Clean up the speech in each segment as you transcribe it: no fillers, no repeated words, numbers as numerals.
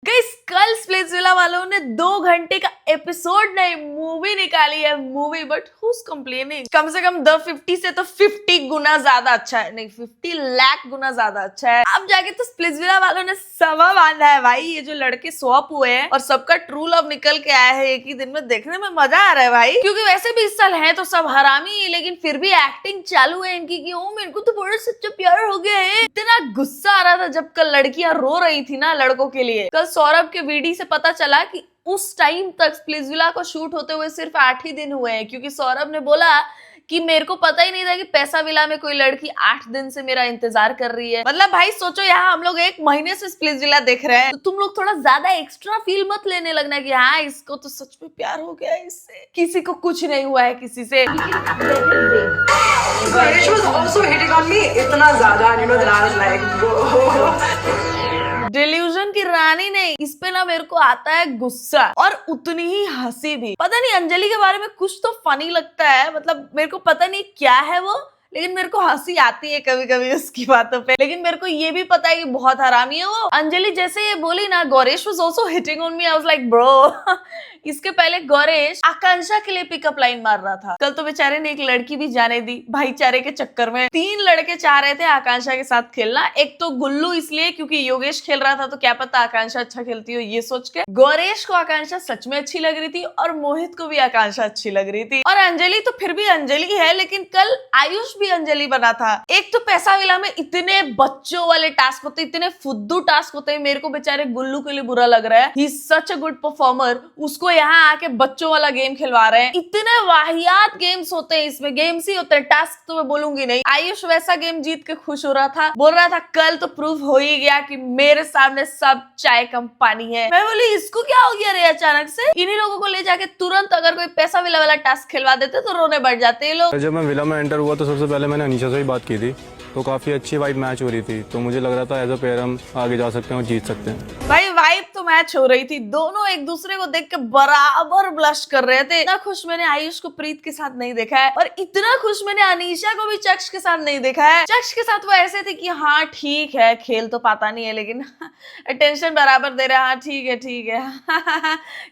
Guys कल Splitsvilla वालों ने 2 घंटे का एपिसोड नहीं मूवी निकाली है मूवी बट हुज कंप्लेनिंग। कम से कम द 50 से तो 50 गुना ज्यादा अच्छा है, नहीं 50 लाख गुना ज्यादा अच्छा है। अब जाके तो स्प्लिट्सविला वालों ने सवा बांधा है भाई। ये जो लड़के स्वैप हुए हैं और सबका ट्रू लव निकल के आया है एक ही दिन में, देखने में मजा आ रहा है भाई। क्योंकि वैसे भी इस साल है तो सब हरामी, लेकिन फिर भी एक्टिंग चालू है इनकी कि ओ मेरे को तो बड़ा सच्चा प्यार हो गया है। इतना गुस्सा आ रहा था जब कल लड़कियां रो रही थी ना लड़कों के लिए। कल सौरभ के वीडियो से पता चला कि उस टाइम तक स्प्लिट्सविला को शूट होते हुए सिर्फ 8 ही दिन हुए हैं, क्योंकि सौरभ ने बोला कि मेरे को पता ही नहीं था कि पैसा विला में कोई लड़की 8 दिन से मेरा इंतजार कर रही है। मतलब भाई सोचो, यहाँ हम लोग 1 महीने से स्प्लिट्सविला देख रहे हैं, तो तुम लोग थोड़ा ज्यादा एक्स्ट्रा फील मत लेने लगना कि हाँ इसको तो सच में प्यार हो गया है इससे। किसी को कुछ नहीं हुआ है किसी से। इतना ज्यादा डिल्यूजन की रानी नहीं, इस पे ना मेरे को आता है गुस्सा और उतनी ही हंसी भी। पता नहीं अंजलि के बारे में कुछ तो फनी लगता है, मतलब मेरे को पता नहीं क्या है वो, लेकिन मेरे को हंसी आती है कभी कभी उसकी बातों पे। लेकिन मेरे को ये भी पता है कि बहुत हरामी है वो। अंजलि जैसे ये बोली ना Gauresh was also hitting on me, I was like bro. इसके पहले गौरेश आकांक्षा के लिए पिकअप लाइन मार रहा था। कल तो बेचारे ने एक लड़की भी जाने दी भाईचारे के चक्कर में। 3 लड़के चाह रहे थे आकांक्षा के साथ खेलना। एक तो गुल्लू इसलिए क्योंकि योगेश खेल रहा था तो क्या पता आकांक्षा अच्छा खेलती हो ये सोच के। गौरेश को आकांक्षा सच में अच्छी लग रही थी और मोहित को भी आकांक्षा अच्छी लग रही थी। और अंजलि तो फिर भी अंजलि है, लेकिन कल आयुष भी अंजलि बना था। एक तो पैसा विला में इतने बच्चों वाले टास्क होते, इतने फुद्दू टास्क होते हैं। मेरे को बेचारे गुल्लू के लिए बुरा लग रहा है। He is such a good performer, उसको यहाँ आके बच्चों वाला गेम खिलवा रहे हैं। इतने वाहियात गेम्स होते हैं इसमें, गेम्स ही होते हैं, टास्क तो मैं बोलूंगी नहीं। आयुष वैसा गेम जीत के खुश हो रहा था, बोल रहा था कल तो प्रूव हो ही गया कि मेरे सामने सब चाय कम पानी है। मैं बोली इसको क्या हो गया रे अचानक से। इन्हीं लोगों को ले जाके तुरंत अगर कोई पैसा विला वाला टास्क खिलवा देते तो रोने बैठ जाते ये लोग। जब मैं विला में एंटर हुआ तो सबसे पहले मैंने अनीशा से ही बात की थी, तो काफी अच्छी वाइब मैच हो रही थी। तो मुझे लग रहा था एज अ पेयर हम आगे जा सकते हैं और जीत सकते हैं। भाई वाइब तो मैच हो रही थी, दोनों एक दूसरे को देख के बराबर ब्लश कर रहे थे। इतना खुश मैंने आयुष को प्रीत के साथ नहीं देखा है, और इतना खुश मैंने अनीशा को भी चक्ष के साथ नहीं देखा है। चक्ष के साथ वो ऐसे थे कि हाँ ठीक है खेल तो पाता नहीं है लेकिन अटेंशन बराबर दे रहा है। हाँ ठीक है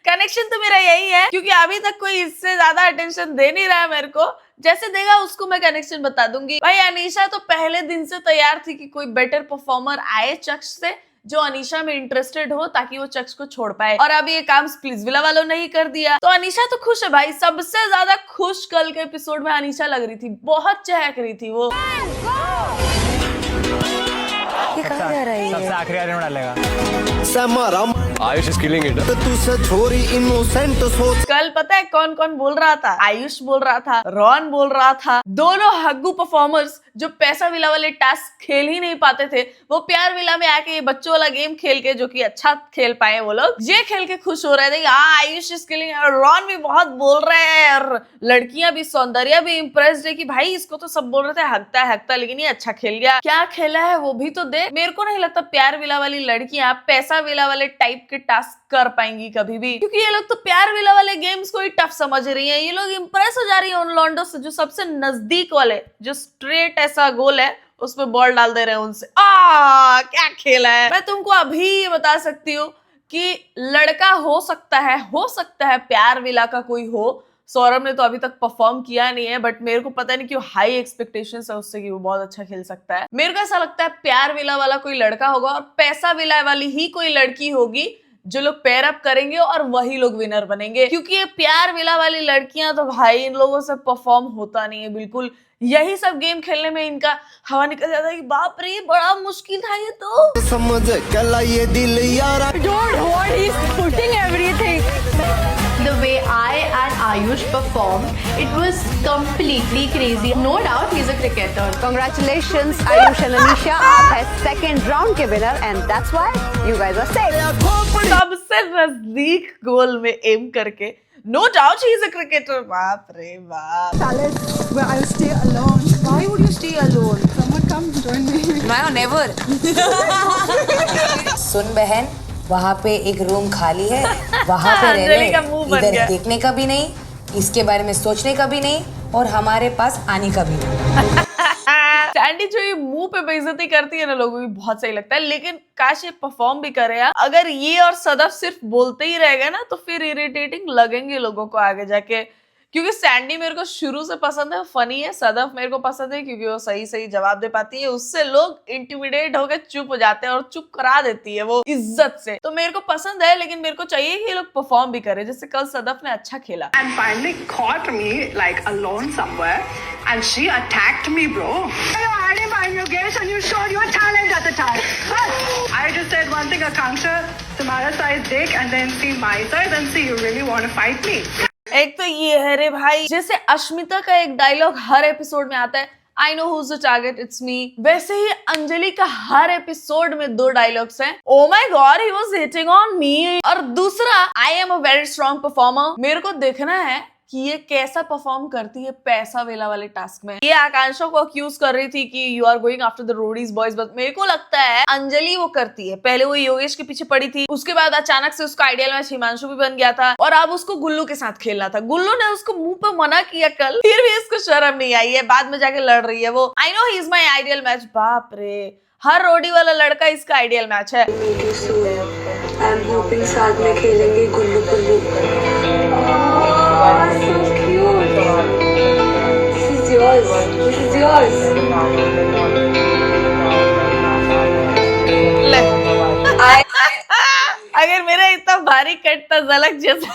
कनेक्शन तो मेरा यही है, क्योंकि अभी तक कोई इससे ज्यादा अटेंशन दे नहीं रहा है मेरे को। जैसे देगा उसको मैं कनेक्शन बता दूंगी। भाई अनीशा तो पहले दिन से तैयार थी कि कोई बेटर परफॉर्मर आए चक्ष से जो अनीशा में इंटरेस्टेड हो, ताकि वो चक्ष को छोड़ पाए। और अब ये काम स्प्लिट्सविला वालों ने ही कर दिया, तो अनीशा तो खुश है भाई। सबसे ज्यादा खुश कल के एपिसोड में अनीशा लग रही थी, बहुत चहक रही थी वो। ये कहाँ जा रहा है? सबसे आखिरी वाले में डालेगा। Ayush is killing it. कल पता है कौन कौन बोल रहा था? आयुष बोल रहा था, रॉन बोल रहा था। दोनों हग्गू परफॉर्मर्स जो पैसा विला वाले टास्क खेल ही नहीं पाते थे, वो प्यार विला में आके ये बच्चों वाला गेम खेल के, जो कि अच्छा खेल पाए वो लोग, ये खेल के खुश हो रहे थे। हाँ आयुष इज किलिंग। और रॉन भी बहुत बोल रहे हैं और लड़कियां भी, सौंदर्या भी इम्प्रेस्ड है कि भाई इसको तो सब बोल रहे थे हकता लेकिन ये अच्छा खेल गया। क्या खेला है वो भी तो दे। मेरे को नहीं लगता प्यार विला वाली लड़कियां पैसा विला वाले टाइप के टास्क कर पाएंगी कभी भी, क्योंकि ये लोग तो प्यार विला वाले गेम्स को ही टफ समझ रही हैं। ये लोग इंप्रेस हो जा रही है उन लॉन्डो से जो सबसे नजदीक वाले, जो स्ट्रेट ऐसा गोल है उसमें बॉल डाल दे रहे हैं उनसे। क्या खेला है। मैं तुमको अभी ये बता सकती हूँ कि लड़का हो सकता है प्यार विला का कोई हो। सौरभ ने तो अभी तक परफॉर्म किया नहीं है, बट मेरे को पता नहीं क्यों हाई एक्सपेक्टेशंस है उससे कि वो बहुत अच्छा खेल सकता है। मेरे को ऐसा लगता है प्यार विला वाला कोई लड़का होगा और पैसा विला वाली ही कोई लड़की होगी, जो लोग पेयर अप करेंगे और वही लोग विनर बनेंगे। क्योंकि ये प्यार विला वाली लड़कियां तो भाई इन लोगों से परफॉर्म होता नहीं है बिल्कुल। यही सब गेम खेलने में इनका हवा निकल जाता है कि बाप रे बड़ा मुश्किल था ये तो। समझ कला ये दिल यारा। Dude, what he's putting everything. The way I and Ayush performed, it was completely crazy. No doubt he's a cricketer. Congratulations Ayush and Anisha, आप है second round के winner and that's why you guys are safe. सबसे नजदीक गोल में M करके, no doubt he is a cricketer। बाप रे बाप। palace where I'll stay alone. Why would you stay alone? Someone come join me. No, never. सुन बहन, वहाँ पे एक रूम खाली है, वहाँ पे रह ले। इधर देखने का भी नहीं, इसके बारे में सोचने का भी नहीं, और हमारे पास आने का भी नहीं। सैंडी जो ये मुंह पे बेइज्जती करती है ना लोगों की, बहुत सही लगता है। लेकिन काश ये परफॉर्म भी करे यार। अगर ये और सदफ सिर्फ बोलते ही रह गए ना तो फिर इरिटेटिंग लगेंगे लोगों को आगे जाके। क्योंकि सैंडी मेरे को शुरू से पसंद है, फनी है। सदफ मेरे को पसंद है क्योंकि वो सही सही जवाब दे पाती है, उससे लोग इंटिमिडेट होकर चुप हो जाते हैं और चुप करा देती है वो इज्जत से। तो मेरे को पसंद है, लेकिन मेरे को चाहिए कि ये लोग परफॉर्म भी करे, जैसे कल सदफ ने अच्छा खेला। And finally caught me like alone somewhere, and she attacked me, bro. I didn't mind your gaze, and you showed your talent at the time. I just said one thing, Akanksha, तुम्हारा size dick, and then see my size, and see you really want to fight me. एक तो ये है रे भाई, जैसे अश्मिता का एक डायलॉग हर एपिसोड में आता है, I know who's the target, it's me. वैसे ही अंजलि का हर एपिसोड में 2 डायलॉग्स हैं, oh my God he was hitting on me, और दूसरा I am a very strong performer. मेरे को देखना है कि ये कैसा परफॉर्म करती है पैसा वेला वाले टास्क में। ये आकांक्षा को अक्यूज कर रही थी कि you are going after the Roadies boys, but मेरे को लगता है अंजलि वो करती है। पहले वो योगेश के पीछे पड़ी थी, उसके बाद अचानक से उसका आइडियल मैच हिमांशु भी बन गया था, और अब उसको गुल्लू के साथ खेलना था। गुल्लू ने उसको मुंह पे मना किया कल, फिर भी इसको शर्म नहीं आई है, बाद में जाके लड़ रही है वो। I know he is my ideal match. बाप रे, हर रोडी वाला लड़का इसका आइडियल मैच है। आई एम होपिंग साथ में खेलेंगे गुल्लू गुल्लू। So cute. This is yours. This is yours. ले। अगर मेरा इतना भारी कटता झलक जैसा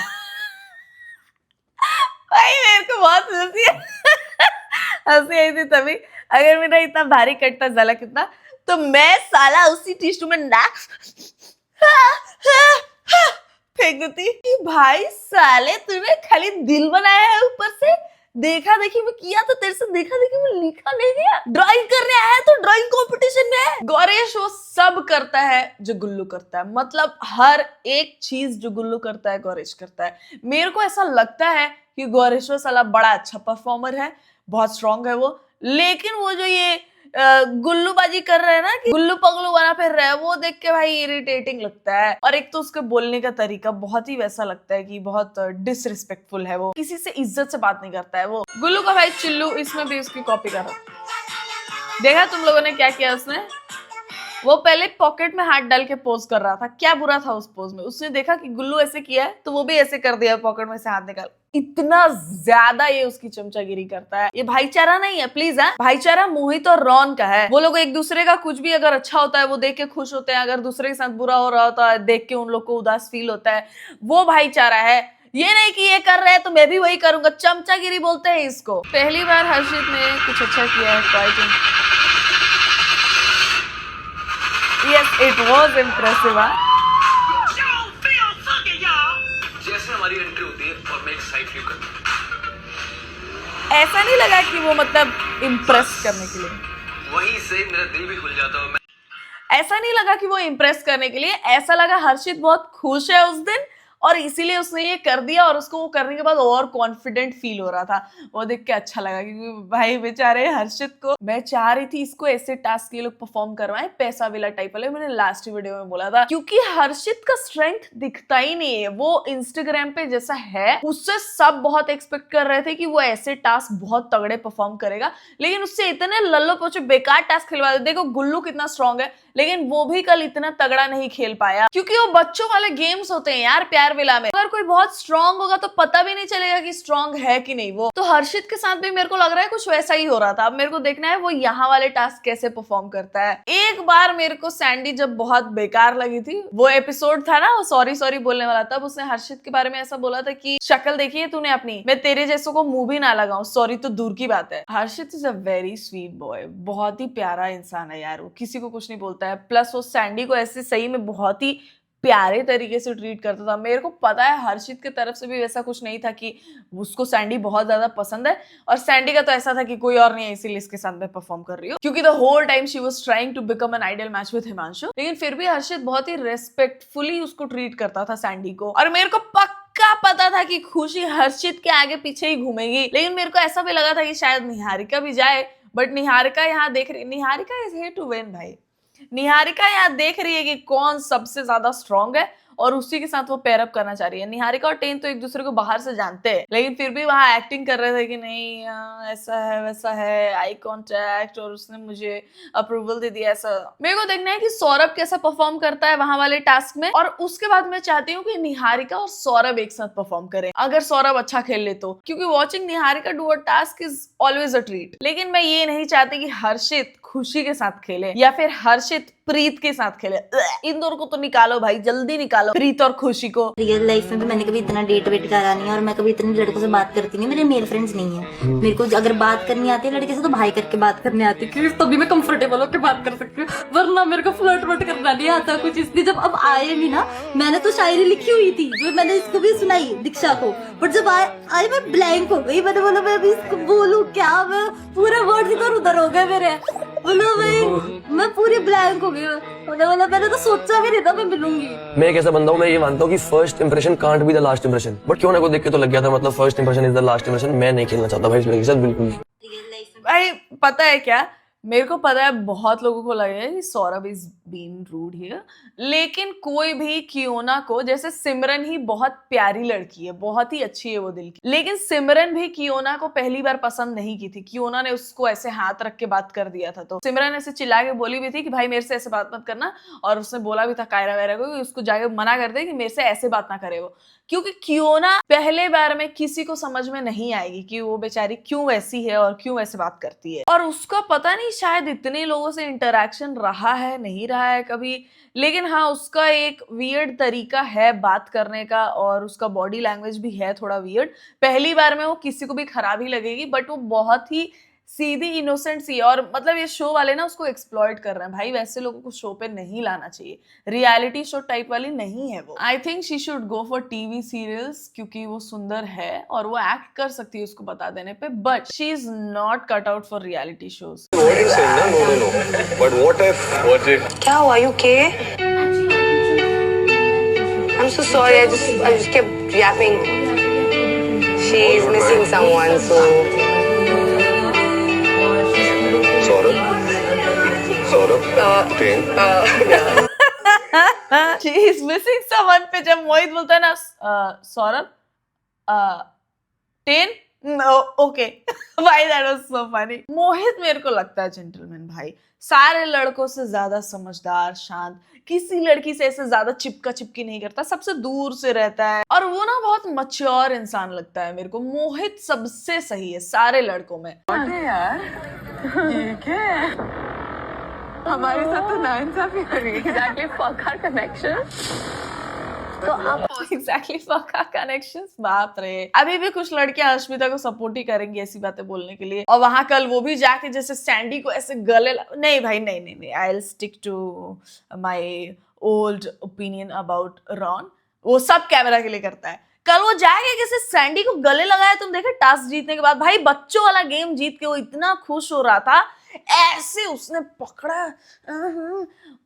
भाई, मेरे को बहुत हंसी आई थी तभी। अगर मेरा इतना भारी कटता झलक इतना, तो मैं साला उसी टिश्यू में नाक फेंक देती कि भाई साले तूने खाली दिल बनाया है, ऊपर से देखा देखी में किया, तो तेरे से देखा देखी में लिखा नहीं गया। ड्राइंग करने आया है तो ड्राइंग कंपटीशन में है। गौरेश वो सब करता है जो गुल्लू करता है, मतलब हर एक चीज जो गुल्लू करता है गौरेश करता है। मेरे को ऐसा लगता है कि गौरेश्वर साला बड़ा अच्छा परफॉर्मर है, बहुत स्ट्रांग है वो, लेकिन वो जो ये गुल्लूबाजी कर रहे हैं ना, कि गुल्लू पगलू बना फिर रहा है, वो देख के भाई इरिटेटिंग लगता है। और एक तो उसके बोलने का तरीका बहुत ही वैसा लगता है कि बहुत डिसरिस्पेक्टफुल है, वो किसी से इज्जत से बात नहीं करता है वो। गुल्लू का भाई चिल्लू इसमें भी उसकी कॉपी कर रहा। देखा तुम लोगों ने क्या किया उसने? वो पहले पॉकेट में हाथ डाल के पोज कर रहा था, क्या बुरा था उस पोज में? उसने देखा कि गुल्लू ऐसे किया है तो वो भी ऐसे कर दिया, पॉकेट में से हाथ निकाल। इतना ज्यादा ये उसकी चमचागिरी करता है। ये भाईचारा नहीं है प्लीज, है भाईचारा मोहित और रॉन का है। वो लोग एक दूसरे का कुछ भी अगर अच्छा होता है वो देख के खुश होते हैं, अगर दूसरे के साथ बुरा हो रहा होता है देख के उन लोग को उदास फील होता है, वो भाईचारा है। ये नहीं कि ये कर रहे हैं तो मैं भी वही करूंगा, चमचागिरी बोलते हैं इसको। पहली बार हर्षित ने कुछ अच्छा किया है। Yes, it was impressive. जैसे हमारी एंट्री होती है और मैं एक साइड व्यू करता हूं, ऐसा नहीं लगा कि वो मतलब इम्प्रेस करने के लिए, वहीं से मेरा दिल भी खुल जाता है। ऐसा नहीं लगा कि वो इम्प्रेस करने के लिए, ऐसा लगा हर्षित बहुत खुश है उस दिन और इसीलिए उसने ये कर दिया, और उसको वो करने के बाद और कॉन्फिडेंट फील हो रहा था। वो देख के अच्छा लगा, क्योंकि भाई बेचारे हर्षित को, मैं चाह रही थी इसको ऐसे टास्क ये लोग परफॉर्म करवाएं पैसा विला टाइप वाले, मैंने लास्ट वीडियो में बोला था। क्योंकि हर्षित का स्ट्रेंथ दिखता ही नहीं है, वो इंस्टाग्राम पे जैसा है उससे सब बहुत एक्सपेक्ट कर रहे थे कि वो ऐसे टास्क बहुत तगड़े परफॉर्म करेगा, लेकिन उससे इतने लल्लो पोचे बेकार टास्क खिलवा दे। देखो गुल्लू कितना स्ट्रॉन्ग है, लेकिन वो भी कल इतना तगड़ा नहीं खेल पाया, क्योंकि वो बच्चों वाले गेम्स होते हैं यार प्यार विला में। अगर कोई बहुत स्ट्रॉन्ग होगा तो पता भी नहीं चलेगा कि स्ट्रॉन्ग है कि नहीं वो। तो हर्षित के साथ भी मेरे को लग रहा है कुछ वैसा ही हो रहा था। अब मेरे को देखना है वो यहाँ वाले टास्क कैसे परफॉर्म करता है। एक बार मेरे को सैंडी जब बहुत बेकार लगी थी, वो एपिसोड था ना वो सॉरी सॉरी बोलने वाला, तब उसने हर्षित के बारे में ऐसा बोला था कि शक्ल देखी है तूने अपनी, मैं तेरे जैसों को मुंह भी ना लगाऊं, सॉरी तो दूर की बात है। Harshit is a very sweet boy, बहुत ही प्यारा इंसान है यार, वो किसी को कुछ नहीं बोलता है। प्लस वो सैंडी को ऐसे सही में बहुत ही प्यारे तरीके से ट्रीट करता था। मेरे को पता है हर्षित की तरफ से भी वैसा कुछ नहीं था कि उसको सैंडी बहुत ज्यादा पसंद है, और सैंडी का तो ऐसा था कि कोई और नहीं है इसीलिए इसके साथ मैं परफॉर्म कर रही हूँ, क्योंकि the whole time she was trying to become an ideal match with Himanshu. लेकिन फिर भी हर्षित बहुत ही रेस्पेक्टफुली उसको ट्रीट करता था सैंडी को, और मेरे को पक्का पता था कि खुशी हर्षित के आगे पीछे ही घूमेगी। लेकिन मेरे को ऐसा भी लगा था कि शायद निहारिका भी जाए, बट निहारिका यहाँ देख रही, Niharika is here to win भाई। निहारिका यहाँ देख रही है कि कौन सबसे ज्यादा स्ट्रॉन्ग है, और उसी के साथ वो पेयर अप करना चाह रही है। निहारिका और टेन तो एक दूसरे को बाहर से जानते हैं, लेकिन फिर भी वहां एक्टिंग कर रहे थे कि नहीं ऐसा है वैसा है, आई कॉन्टैक्ट, और उसने मुझे अप्रूवल दे दिया। ऐसा मेरे को देखना है कि सौरभ कैसा परफॉर्म करता है वहां वाले टास्क में, और उसके बाद मैं चाहती हूँ कि निहारिका और सौरभ एक साथ परफॉर्म करें, अगर सौरभ अच्छा खेल ले तो, क्योंकि watching Niharika do a task is always a treat. लेकिन मैं ये नहीं चाहती कि हर्षित खुशी के साथ खेले या फिर हर्षित प्रीत के साथ खेले। इन दोनों को तो निकालो भाई, जल्दी निकालो प्रीत और खुशी को। रियल लाइफ में भी मैंने कभी इतना डेट वेट करा नहीं है, और मैं कभी इतने लड़कों से बात करती नहीं, मेरे मेल फ्रेंड्स नहीं है। मेरे को अगर बात करनी आती है लड़के से तो भाई करके बात करने आती है, क्योंकि तभी मैं कंफर्टेबल होकर बात कर सकती हूँ, वरना मेरे को फ्लर्ट वर्ट करना नहीं आता कुछ। इसलिए जब अब आए भी ना, मैंने तो शायरी लिखी हुई थी जो मैंने इसको भी सुनाई दीक्षा को, बट जब आए मैं ब्लैंक हो गई। मैंने बोला मैं अभी इसको बोलूं क्या, मैं पूरे वर्ड इधर उधर हो गए मेरे। बोलो भाई मैं पूरी ब्लैंक हो गई। मैंने तो सोचा भी नहीं था मैं मिलूंगी। मैं एक ऐसा बंदा हूँ, मैं ये मानता हूँ कि first impression can't be the last impression, but क्यों ना को देख के तो लग गया था, मतलब first impression is the last impression. मैं नहीं खेलना चाहता भाई इस लड़के के साथ बिल्कुल। भाई पता है क्या, मेरे को पता है बहुत लोगों को लगेगा कि Saurabh is being rude here, लेकिन कोई भी कियोना को, जैसे सिमरन ही बहुत प्यारी लड़की है, बहुत ही अच्छी है वो दिल की, लेकिन सिमरन भी कियोना को पहली बार पसंद नहीं की थी। कियोना ने उसको ऐसे हाथ रख के बात कर दिया था, तो सिमरन ऐसे चिल्ला के बोली भी थी कि भाई मेरे से ऐसे बात मत करना, और उसने बोला भी था कायरा वैरा को कि उसको जाके मना कर दे कि मेरे से ऐसे बात ना करे वो, क्योंकि कियोना पहले बार में किसी को समझ में नहीं आएगी कि वो बेचारी क्यों वैसी है और क्यों ऐसे बात करती है। और उसका पता नहीं शायद इतने लोगों से इंटरेक्शन रहा है नहीं रहा है कभी, लेकिन हाँ उसका एक वियर्ड तरीका है बात करने का, और उसका बॉडी लैंग्वेज भी है थोड़ा वियर्ड। पहली बार में वो किसी को भी खराब ही लगेगी, बट वो बहुत ही सीधी इनोसेंट सी है, और मतलब ये शो वाले ना उसको एक्सप्लॉइट कर रहे हैं। भाई वैसे लोगों को शो पे नहीं लाना चाहिए, रियलिटी शो टाइप वाली नहीं है वो। I think she should go for TV serials, क्योंकि वो सुंदर है और वो एक्ट कर सकती है उसको बता देने पे, but she is not cut out for reality shows. क्या हुआ, you okay? I'm so sorry, I just kept yapping. She is missing someone, so She is missing someone पे जब मोहित बोलता है ना सौरभ टेन, ओके भाई दैट वाज सो फनी। मोहित मेरे को लगता है जेंटलमैन भाई, सारे लड़कों से ज्यादा समझदार, शांत, किसी लड़की से ऐसे ज्यादा चिपका चिपकी नहीं करता, सबसे दूर से रहता है, और वो ना बहुत मैच्योर इंसान लगता है मेरे को। मोहित सबसे सही है सारे लड़कों में। यार ठीक है, हमारे साथ तो नाइंसाफी हो रही है। एग्जैक्टली फक आवर कनेक्शन, तो आप एग्जैक्टली फक आवर कनेक्शंस। बाप रे, अभी भी कुछ लड़कियां अश्मिता को सपोर्ट ही करेंगी ऐसी बातें बोलने के लिए, और वहां कल वो भी जाके जैसे सैंडी को ऐसे गले नहीं भाई नहीं, I will stick to my old opinion about Ron. वो सब कैमरा के लिए करता है। कल वो जाके किसी सैंडी को गले लगाया, तुम देखे टास्क जीतने के बाद, भाई बच्चों वाला गेम जीत के वो इतना खुश हो रहा था, ऐसे उसने पकड़ा।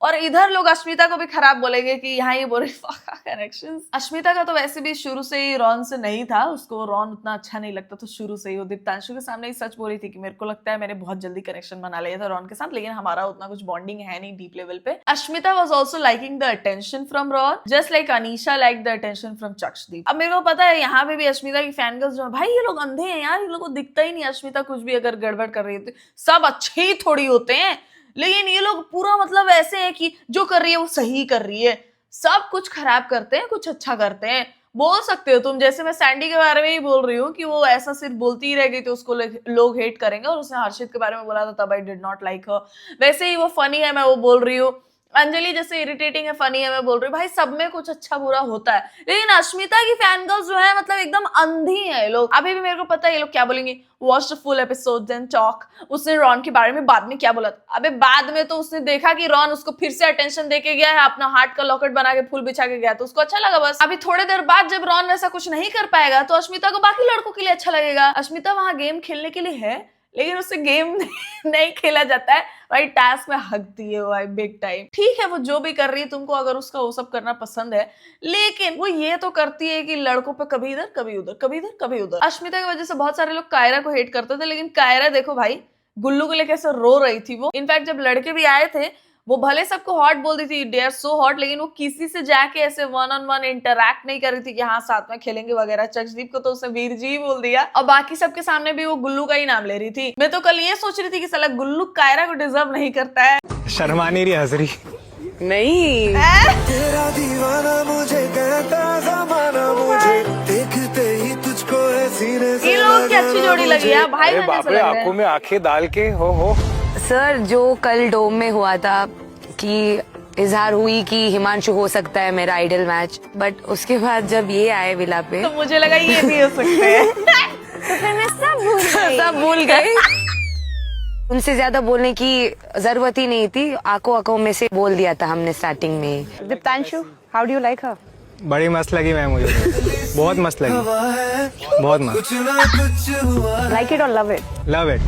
और इधर लोग अश्मिता को भी खराब बोलेंगे कि यहाँ ये बोले कनेक्शंस। अश्मिता का तो वैसे भी शुरू से ही रॉन से नहीं था, उसको रॉन उतना अच्छा नहीं लगता, तो शुरू से ही वो दीप्तांशु के सामने ही सच बोल रही थी कि मेरे को लगता है मैंने बहुत जल्दी कनेक्शन बना लिया था रॉन के साथ, लेकिन हमारा उतना कुछ बॉन्डिंग है नहीं डीप लेवल पे। Ashmita was also liking the attention from Ron, just like Anisha like the attention from Chakshdeep. अब मेरे को पता है यहाँ पे भी अश्मिता की फैन गर्ल्स जो है, भाई ये लोग अंधे हैं यार, ये लोग को दिखता ही नहीं अश्मिता कुछ भी अगर गड़बड़ कर रही है। सब अच्छे ही थोड़ी होते हैं, लेकिन ये लोग पूरा मतलब ऐसे हैं कि जो कर रही है वो सही कर रही है, सब कुछ खराब करते हैं कुछ अच्छा करते हैं। बोल सकते हो तुम, जैसे मैं सैंडी के बारे में ही बोल रही हूँ कि वो ऐसा सिर्फ बोलती ही रह गई तो उसको लोग हेट करेंगे, और उसने हर्षित के बारे में बोला था तब आई डिड नॉट लाइक हर। वैसे ही वो फनी है, मैं वो बोल रही हूँ। अंजलि जैसे इरिटेटिंग है, फनी है, मैं बोल रही हूँ। भाई सब में कुछ अच्छा बुरा होता है, लेकिन अश्मिता की फैन गर्ल्स जो है मतलब एकदम अंधी है ये लोग। अभी भी मेरे को पता है ये लोग क्या बोलेंगे, watch the full episode then talk. उसने रॉन के बारे में बाद में क्या बोला था? अबे बाद में तो उसने देखा कि रॉन उसको फिर से अटेंशन देके गया है, अपना हार्ट का लॉकेट बना के फूल बिछा के गया, तो उसको अच्छा लगा बस। अभी थोड़ी देर बाद जब रॉन वैसा कुछ नहीं कर पाएगा तो अश्मिता को बाकी लड़कों के लिए अच्छा लगेगा। अश्मिता वहां गेम खेलने के लिए है, लेकिन उससे गेम नहीं खेला जाता है भाई, टास्क में हकती है भाई बिग टाइम। ठीक है वो जो भी कर रही है, तुमको अगर उसका वो सब करना पसंद है, लेकिन वो ये तो करती है कि लड़कों पे कभी इधर कभी उधर, कभी इधर कभी उधर। अश्मिता की वजह से बहुत सारे लोग कायरा को हेट करते थे, लेकिन कायरा देखो भाई गुल्लू को लेकर कैसे रो रही थी वो। इनफैक्ट जब लड़के भी आए थे वो भले सबको हॉट बोल रही थी, दे आर सो हॉट, लेकिन वो किसी से जाके ऐसे वन ऑन वन इंटरैक्ट नहीं कर रही थी कि हाँ साथ में खेलेंगे वगैरह। चर्चदीप को तो उसने वीर जी बोल दिया और बाकी सबके सामने भी वो गुल्लू का ही नाम ले रही थी। मैं तो कल ये सोच रही थी कि साला गुल्लू कायरा को डिजर्व नहीं करता है। शर्मा नहीं रही, हंस रही नहीं। तेरा दीवाना मुझे कहता ज़माना मुझे देखते ही तुझको है सीने से ये लोग की अच्छी जोड़ी लगी है भाई। अरे बाप रे, आंखों में आंखें डाल के हो। सर जो कल डोम में हुआ था कि इजहार हुई कि हिमांशु हो सकता है मेरा आइडल मैच, बट उसके बाद जब ये आए विला पे तो मुझे लगा ये भी हो सकते हैं। तो फिर मैं सब भूल गई। उनसे ज्यादा बोलने की जरूरत ही नहीं थी, आंखों में से बोल दिया था हमने स्टार्टिंग में। Diptanshu, how do you like her? बड़ी मस्त लगी मैम मुझे, बहुत मस्त लगी, बहुत मस्त। लाइक इट और लव इट? Love it.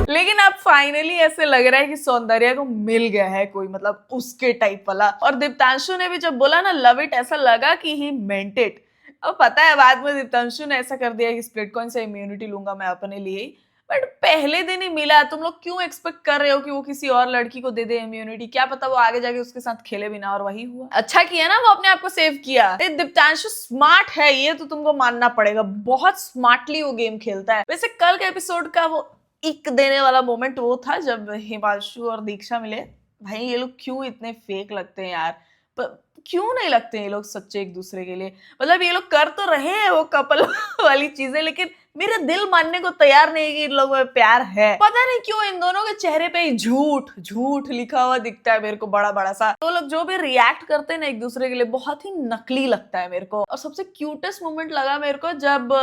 लेकिन अब फाइनली ऐसे लग रहा है कि सौंदर्या को मिल गया है कोई, मतलब उसके टाइप वाला। और दीप्तांशु ने भी जब बोला ना लव इट, ऐसा लगा कि ही मेंट इट। अब पता है बाद में दीप्तांशु ने ऐसा कर दिया कि स्प्लिट कॉइन से इम्यूनिटी लूंगा मैं अपने लिए, बट पहले दिन ही मिला। तुम लोग क्यों एक्सपेक्ट कर रहे हो कि वो किसी और लड़की को दे दे इम्यूनिटी? क्या पता वो आगे जाके उसके साथ खेले भी ना, और वही हुआ। अच्छा किया ना वो अपने आप को सेव किया। दीप्तांशु स्मार्ट है, ये तो तुमको मानना पड़ेगा, बहुत स्मार्टली वो गेम खेलता है। वैसे कल के एपिसोड का वो इक देने वाला मोमेंट वो था जब हिमांशु और दीक्षा मिले। भाई ये लोग क्यों इतने फेक लगते हैं यार, क्यों नहीं लगते ये लोग सच्चे एक दूसरे के लिए? मतलब ये लोग कर तो रहे हैं वो कपल वाली चीजें, लेकिन मेरा दिल मानने को तैयार नहीं कि इन लोगों में प्यार है। पता नहीं क्यों इन दोनों के चेहरे पे झूठ झूठ लिखा हुआ दिखता है मेरे को, बड़ा बड़ा सा। तो लोग जो भी रिएक्ट करते हैं ना एक दूसरे के लिए, बहुत ही नकली लगता है मेरे को। और सबसे क्यूटेस्ट मोमेंट लगा मेरे को जब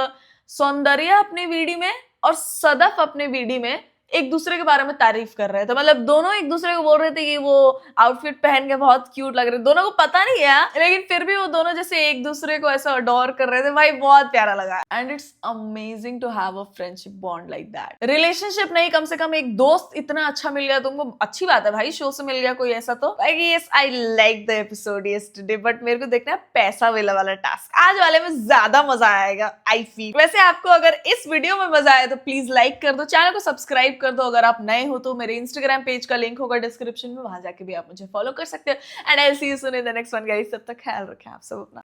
सौंदर्या अपने वीडियो में और सदफ अपने वीडियो में एक दूसरे के बारे में तारीफ कर रहे थे। मतलब दोनों एक दूसरे को बोल रहे थे कि वो आउटफिट पहन के बहुत क्यूट लग रहे थे। दोनों को पता नहीं है, लेकिन फिर भी वो दोनों जैसे एक दूसरे को ऐसा अडोर कर रहे थे। भाई बहुत प्यारा लगा। And it's amazing to have a friendship bond like that. Relationship नहीं, कम से कम एक दोस्त इतना अच्छा मिल गया तुमको, अच्छी बात है भाई। शो से मिल गया कोई ऐसा तो। Yes, I like the episode yesterday, but मेरे को देखना है पैसा वाला टास्क। आज वाले में ज्यादा मजा आएगा आई फील। वैसे आपको अगर इस वीडियो में मजा आया तो प्लीज लाइक कर दो, चैनल को सब्सक्राइब कर दो। अगर आप नए हो तो मेरे इंस्टाग्राम पेज का लिंक होगा डिस्क्रिप्शन में, वहां जाके भी आप मुझे फॉलो कर सकते हो। And I will see you soon in the next one guys. तब तक ख्याल रखें आप सब अपना।